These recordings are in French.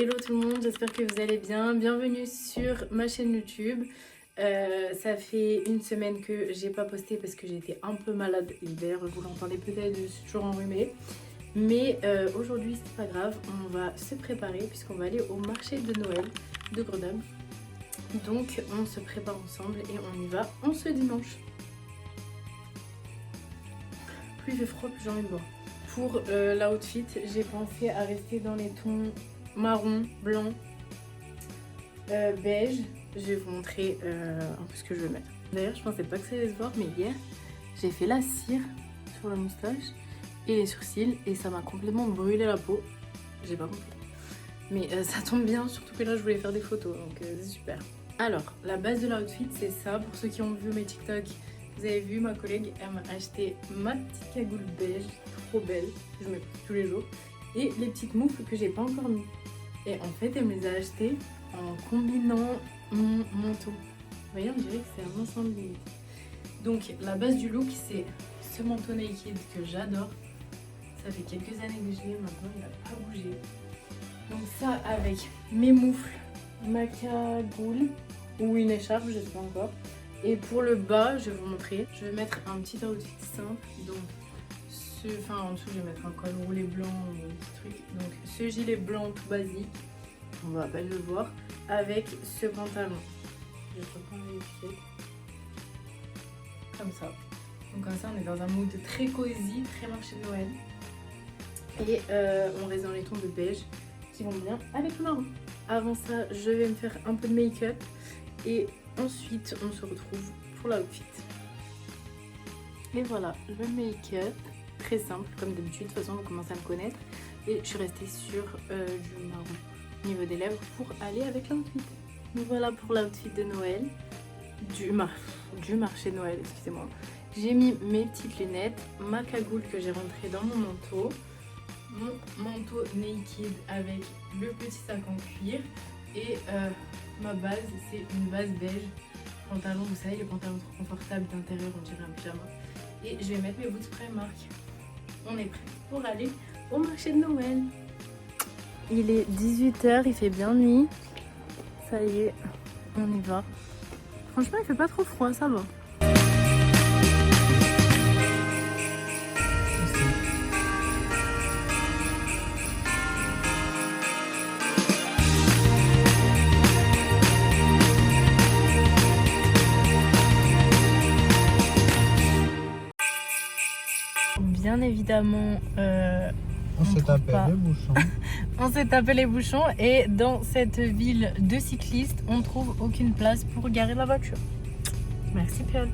Hello tout le monde, j'espère que vous allez bien. Bienvenue sur ma chaîne YouTube. Ça fait une semaine que j'ai pas posté parce que j'étais un peu malade. Et d'ailleurs, vous l'entendez peut-être, je suis toujours enrhumée. Mais aujourd'hui, c'est pas grave, on va se préparer puisqu'on va aller au marché de Noël de Grenoble. Donc, on se prépare ensemble et on y va en ce dimanche. Plus il fait froid, plus j'ai envie de boire. Pour l'outfit, j'ai pensé à rester dans les tons marron, blanc, beige. Je vais vous montrer un peu ce que je vais mettre. D'ailleurs, je pensais pas que ça allait se voir, mais hier, j'ai fait la cire sur la moustache et les sourcils et ça m'a complètement brûlé la peau. J'ai pas compris. Mais ça tombe bien, surtout que là, je voulais faire des photos, donc c'est super. Alors, la base de l'outfit, c'est ça. Pour ceux qui ont vu mes TikTok, vous avez vu, ma collègue, elle m'a acheté ma petite cagoule beige, trop belle, que je mets tous les jours, et les petites moufles que j'ai pas encore mis. Et en fait, elle me les a achetées en combinant mon manteau. Vous voyez, on dirait que c'est un ensemble limite. Donc, la base du look, c'est ce manteau naked que j'adore. Ça fait quelques années que je l'ai, maintenant il n'a pas bougé. Donc ça, avec mes moufles, ma cagoule, ou une écharpe, je sais pas encore. Et pour le bas, je vais vous montrer. Je vais mettre un petit outfit simple. Donc, en dessous, je vais mettre un col roulé blanc, un petit truc. Donc, ce gilet blanc tout basique, on va pas le voir, avec ce pantalon. Je vais reprendre l'étiquette. Comme ça. Donc, comme ça, on est dans un mood très cosy, très marché de Noël. Et on reste dans les tons de beige qui vont bien avec le marron. Avant ça, je vais me faire un peu de make-up. Et ensuite, on se retrouve pour l'outfit. Et voilà, le make-up, très simple comme d'habitude, de toute façon vous commencez à me connaître. Et je suis restée sur du marron au niveau des lèvres pour aller avec l'outfit. Donc voilà pour l'outfit de Noël, du marché de Noël, excusez-moi. J'ai mis mes petites lunettes, ma cagoule que j'ai rentrée dans mon manteau naked avec le petit sac en cuir et ma base, c'est une base beige, pantalon, vous savez, les pantalons trop confortables d'intérieur, on dirait un pyjama. Et je vais mettre mes boots Primark. On est prêt pour aller au marché de Noël. Il est 18h, il fait bien nuit. Ça y est, on y va. Franchement, il fait pas trop froid, ça va. Bien évidemment, on s'est tapé les bouchons. On s'est tapé les bouchons et dans cette ville de cyclistes, on ne trouve aucune place pour garer la voiture. Merci Pierre.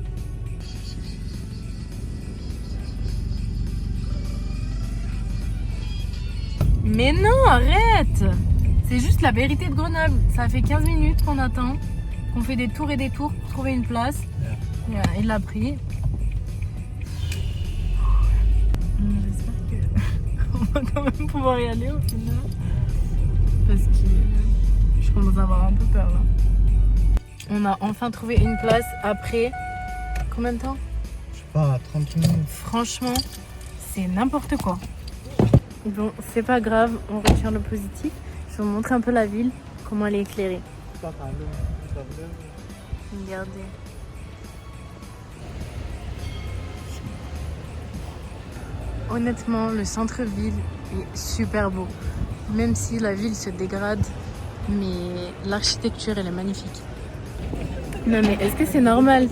Mais non, arrête! C'est juste la vérité de Grenoble. Ça fait 15 minutes qu'on attend, qu'on fait des tours et des tours pour trouver une place. Yeah. Il l'a pris. On va quand même pouvoir y aller au final. Parce que je commence à avoir un peu peur là. On a enfin trouvé une place après combien de temps? Je sais pas, 30 minutes. Franchement, c'est n'importe quoi. Bon, c'est pas grave, on retient le positif. Je vais vous montrer un peu la ville, comment elle est éclairée. Regardez. Honnêtement, le centre-ville est super beau. Même si la ville se dégrade, mais l'architecture, elle est magnifique. Non mais est-ce que c'est normal?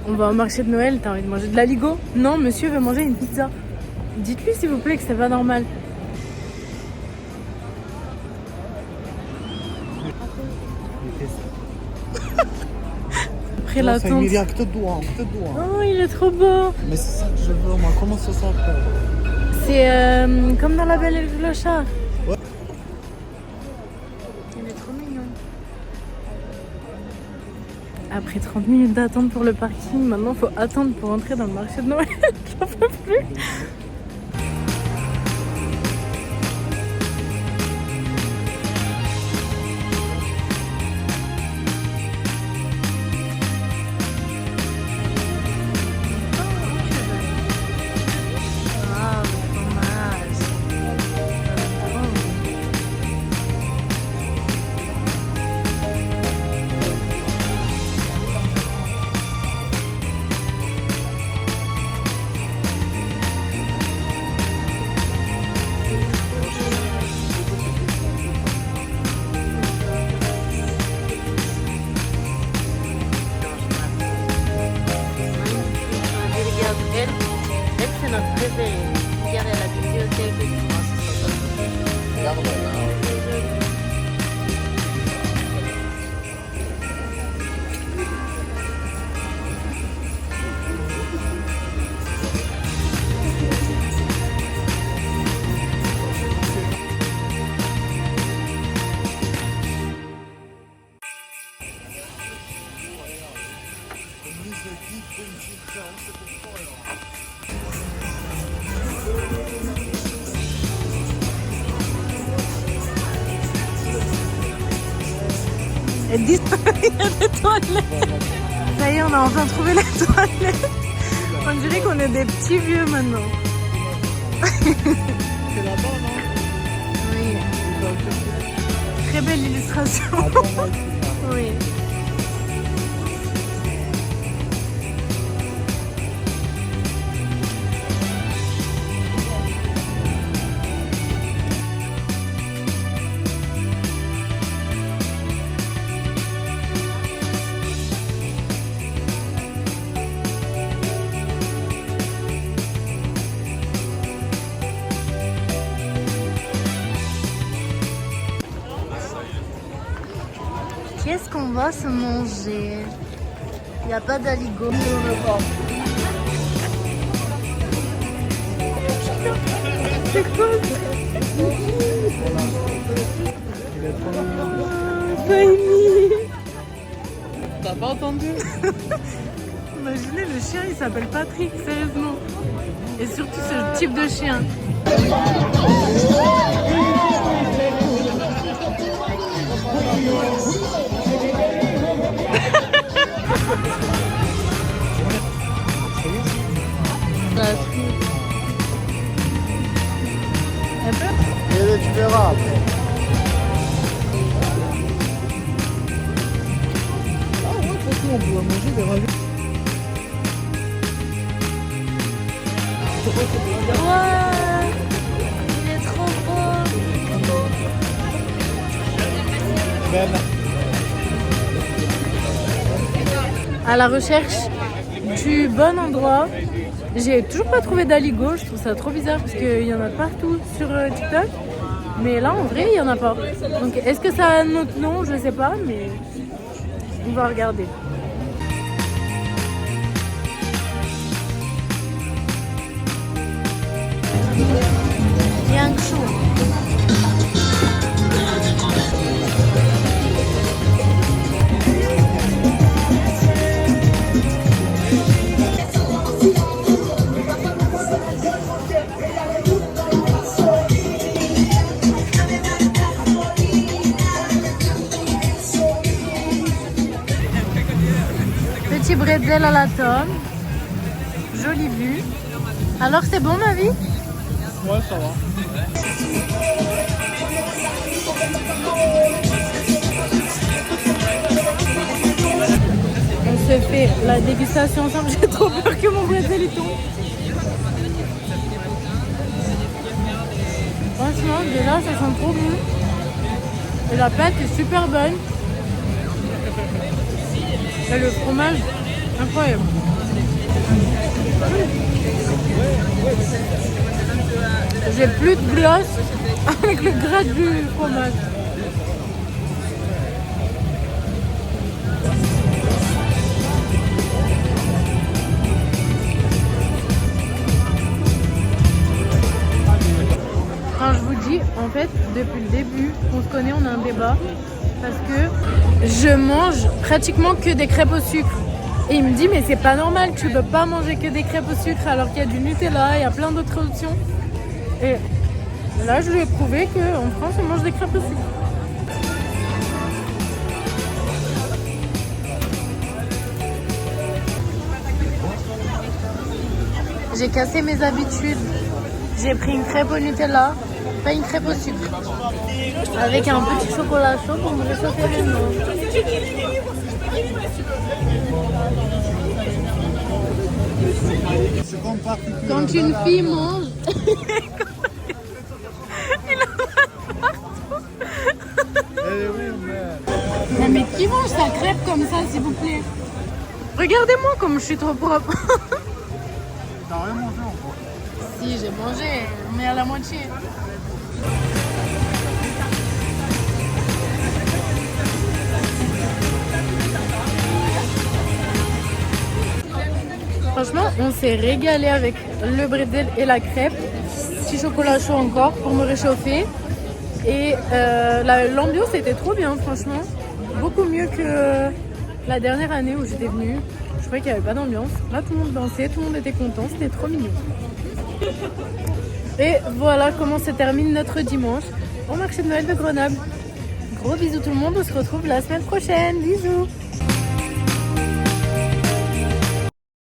On va au marché de Noël, t'as envie de manger de l'aligot? Non, monsieur veut manger une pizza. Dites-lui s'il vous plaît que c'est pas normal. Après l'attente. Oh, il est trop beau. Mais c'est ça que je veux, moi. Comment ça s'appelle? C'est comme dans La Belle et le Clochard. Ouais. Il est trop mignon. Après 30 minutes d'attente pour le parking, maintenant faut attendre pour entrer dans le marché de Noël. J'en peux plus. Elle dit il y a des toilettes. Ça y est, on a enfin trouvé les toilettes. On dirait qu'on est des petits vieux maintenant. C'est là-bas, non? Oui. Très belle illustration. Oui. Qu'est-ce qu'on va se manger? Il n'y a pas d'aligot. C'est quoi ça? T'as pas entendu? Imaginez, le chien il s'appelle Patrick, sérieusement. Et surtout ce type de chien. Un peu? Et tu verras après. Ah ouais, franchement, on pourrait manger des raviolis. Ouais, il est trop beau. Ben, À la recherche du bon endroit, j'ai toujours pas trouvé d'aligot. Je trouve ça trop bizarre parce qu'il y en a partout sur TikTok. Mais là, en vrai, il y en a pas. Donc, est-ce que ça a un autre nom? Je sais pas, mais on va regarder. Yangshu. Petit bretzel à la tome. Jolie vue. Alors c'est bon ma vie? ouais, ça va. On se fait la dégustation ensemble. J'ai trop peur que mon bretzel il tombe. Franchement, déjà ça sent trop bon. Et la pâte est super bonne. Et le fromage, incroyable. J'ai plus de gloss avec le gras du fromage. Quand je vous dis, en fait, depuis le début, on se connaît, on a un débat. Parce que je mange pratiquement que des crêpes au sucre. Et il me dit, mais c'est pas normal, tu peux pas manger que des crêpes au sucre alors qu'il y a du Nutella, il y a plein d'autres options. Et là, je lui ai prouvé qu'en France, on mange des crêpes au sucre. J'ai cassé mes habitudes. J'ai pris une crêpe au Nutella, pas une crêpe au sucre. Avec un petit chocolat chaud pour me réchauffer les mains. Quand une fille mange, il en a partout. Mais qui mange sa crêpe comme ça, s'il vous plaît? Regardez-moi comme je suis trop propre. T'as rien mangé encore? Si, j'ai mangé, mais à la moitié. Franchement, on s'est régalé avec le bretzel et la crêpe. Petit chocolat chaud encore pour me réchauffer. Et l'ambiance était trop bien, franchement. Beaucoup mieux que la dernière année où j'étais venue. Je croyais qu'il n'y avait pas d'ambiance. Là, tout le monde dansait, tout le monde était content, c'était trop mignon. Et voilà comment se termine notre dimanche au marché de Noël de Grenoble. Gros bisous tout le monde, on se retrouve la semaine prochaine. Bisous.